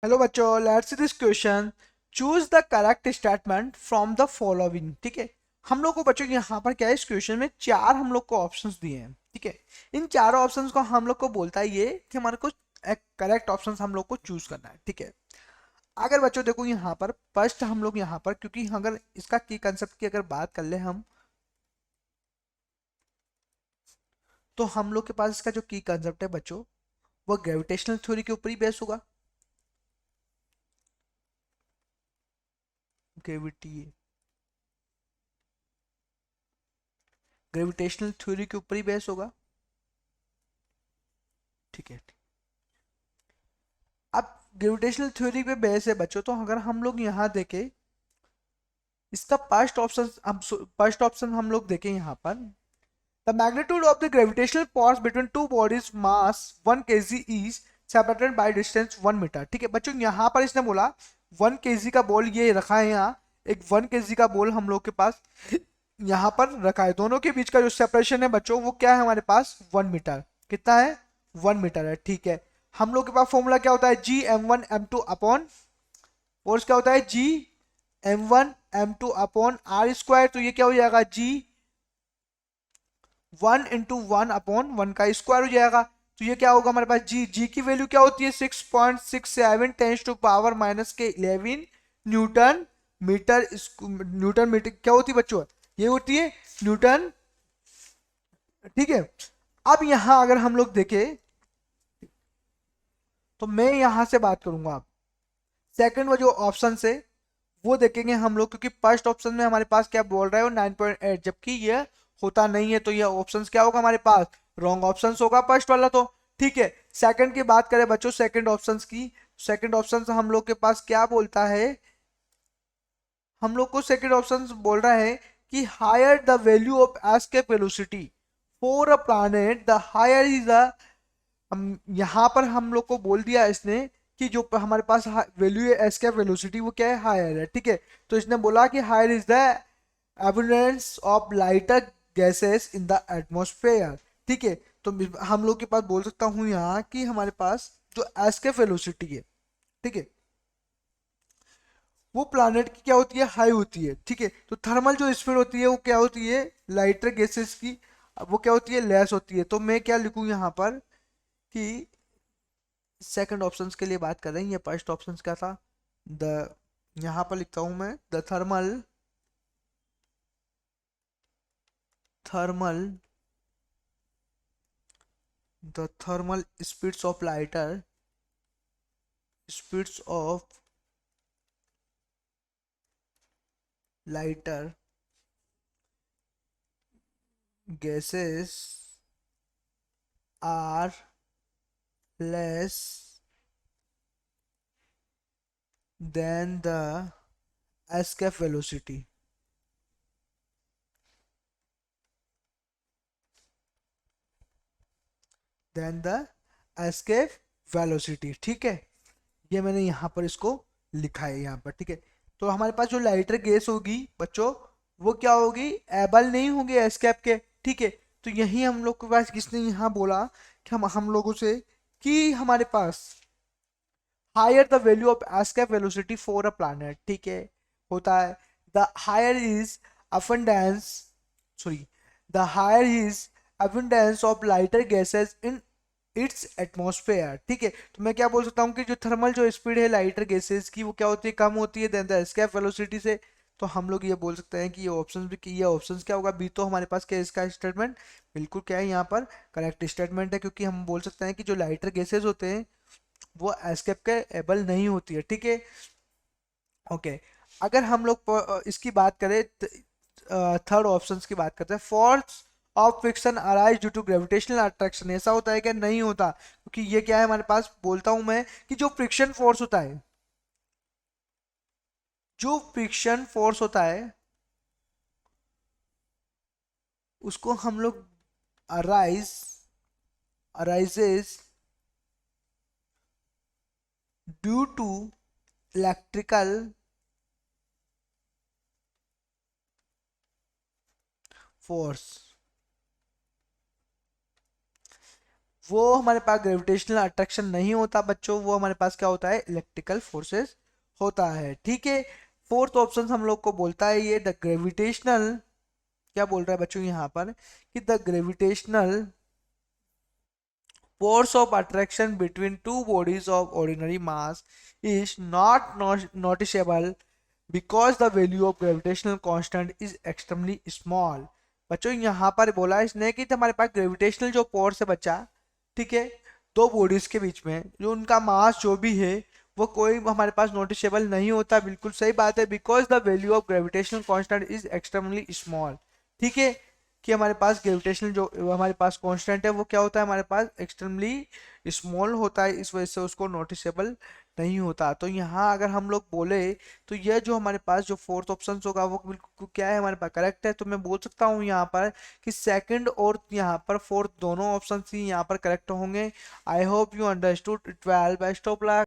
Hello बच्चों, let's see this question. Choose the correct statement from the following. ठीक है, हम लोग को बच्चों यहाँ पर क्या है, इस क्वेश्चन में चार हम लोग को ऑप्शंस दिए हैं। ठीक है, इन चारों ऑप्शंस को हम लोग को बोलता है ये कि हमारे को एक करेक्ट ऑप्शन हम लोग को चूज करना है। ठीक है, अगर बच्चों देखो यहाँ पर फर्स्ट हम लोग यहाँ पर, क्योंकि अगर इसका की कंसेप्ट की अगर बात कर ले हम, तो हम लोग के पास इसका जो की कंसेप्ट है बच्चों, वो ग्रेविटेशनल थ्योरी के ऊपर ही बेस होगा। ग्रेविटी ग्रेविटेशनल थ्योरी के ऊपर ही बेस होगा। ठीक है, अब ग्रेविटेशनल थ्योरी पे बेस है बच्चों, तो अगर हम लोग यहाँ देखें इसका फर्स्ट ऑप्शन हम लोग देखें यहाँ पर, the magnitude of the gravitational force between two bodies mass 1 kg is separated by distance 1 metre. ठीक है बच्चों, यहाँ पर इसने बोला 1 kg का बॉल ये रखा है, यहाँ एक 1 kg का बॉल हम लोग के पास यहाँ पर रखा है। दोनों के बीच का जो सेपरेशन है बच्चों, वो क्या है हमारे पास 1 मीटर। कितना है? 1 मीटर है। ठीक है, हम लोग के पास फॉर्मूला क्या होता है, G m1 m2 upon force क्या होता है, G m1 m2 upon are square. तो ये क्या हो जाएगा, G 1 × 1 अपॉन 1 का स्क्वायर हो जाएगा। तो ये क्या होगा हमारे पास, जी की वैल्यू क्या होती है, 6.67 टेंस टू पावर माइनस के 11 न्यूटन मीटर। न्यूटन मीटर क्या होती है बच्चों, ये होती है न्यूटन। ठीक है, अब यहां अगर हम लोग देखें, तो मैं यहां से बात करूंगा। आप सेकंड वो जो ऑप्शन है वो देखेंगे हम लोग, क्योंकि फर्स्ट ऑप्शन में हमारे पास क्या बोल रहा है वो 9.8, जबकि ये होता नहीं है। तो ये ऑप्शन क्या होगा हमारे पास, रॉन्ग ऑप्शन होगा फर्स्ट वाला। तो ठीक है, सेकंड की बात करें बच्चों, सेकंड ऑप्शन की, सेकंड ऑप्शन हम लोग के पास क्या बोलता है, हम लोग को सेकंड ऑप्शन बोल रहा है कि higher the value of escape velocity for a planet the higher is the, हम यहाँ पर हम लोग को बोल दिया इसने कि जो हमारे पास वैल्यू है एस्केप वेलोसिटी वो क्या है, हायर है। ठीक है, तो इसने बोला कि higher is the abundance of lighter gases in the atmosphere. ठीक है, तो हम लोग के पास बोल सकता हूँ यहाँ कि हमारे पास जो एस्केप वेलोसिटी है, ठीक है, वो प्लानट की क्या होती है, हाई होती है। ठीक है, तो थर्मल जो स्पीड होती है वो क्या होती है, लाइटर गैसेस की, वो क्या होती है, लेस होती है। तो मैं क्या लिखूँ यहाँ पर कि सेकंड ऑप्शंस के लिए बात कर रहे हैं, ये फर्स्ट ऑप्शंस क्या था, द, यहाँ पर लिखता हूँ मैं, the thermal thermal speeds of lighter gases are less than the escape velocity. Then the escape velocity. ठीक है, ये मैंने यहाँ पर इसको लिखा है यहाँ पर। ठीक है, तो हमारे पास जो लाइटर गैस होगी बच्चों, वो क्या होगी, एबल नहीं होगी एस्केप के। ठीक है, तो यही हम लोग के पास किसने यहाँ बोला कि हम लोगों से कि हमारे पास higher the value of escape velocity for a planet. ठीक है, होता है the higher is abundance, sorry, the higher is abundance of lighter gases in its atmosphere. ठीक है, तो मैं क्या बोल सकता हूँ कि जो थर्मल जो स्पीड है लाइटर गैसेस की, वो क्या होती है, कम होती है देन द एस्केप वेलोसिटी से। तो हम लोग ये बोल सकते हैं कि ये ऑप्शंस भी, कि ये ऑप्शंस क्या होगा, बी। तो हमारे पास क्या है, इसका स्टेटमेंट बिल्कुल क्या है यहाँ पर करेक्ट स्टेटमेंट है, क्योंकि हम बोल सकते हैं कि जो लाइटर गैसेस होते हैं वो एस्केप के एबल नहीं होती है। ठीक है, ओके। अगर हम लोग इसकी बात करें, थर्ड ऑप्शंस की बात करते हैं, force of friction arise due to gravitational attraction, ऐसा होता है क्या, नहीं होता, क्योंकि ये क्या है हमारे पास, बोलता हूं मैं कि जो फ्रिक्शन फोर्स होता है, जो फ्रिक्शन फोर्स होता है उसको हम लोग arise arises due to electrical force. वो हमारे पास ग्रेविटेशनल अट्रैक्शन नहीं होता बच्चों, वो हमारे पास क्या होता है, इलेक्ट्रिकल फोर्सेस होता है। ठीक है, फोर्थ ऑप्शन हम लोग को बोलता है ये द ग्रेविटेशनल, क्या बोल रहा है बच्चों यहाँ पर कि the gravitational force of attraction between two bodies of ordinary mass is not noticeable because the value of gravitational constant is extremely small। बच्चों यहाँ पर बोला इसने कि हमारे पास ग्रेविटेशनल जो फोर्स है बच्चा, ठीक है, दो बॉडीज के बीच में जो उनका मास जो भी है वो कोई हमारे पास नोटिसेबल नहीं होता, बिल्कुल सही बात है, because the value of gravitational constant is extremely small. ठीक है, कि हमारे पास ग्रेविटेशनल जो हमारे पास कांस्टेंट है वो क्या होता है, हमारे पास एक्सट्रीमली स्मॉल होता है, इस वजह से उसको नोटिसेबल नहीं होता। तो यहाँ अगर हम लोग बोले तो यह जो हमारे पास जो फोर्थ ऑप्शन होगा वो बिल्कुल क्या है, हमारे पास करेक्ट है। तो मैं बोल सकता हूँ यहाँ पर कि सेकंड और यहाँ पर फोर्थ दोनों ऑप्शन ही यहाँ पर करेक्ट होंगे। I hope you understood. 12 best of luck.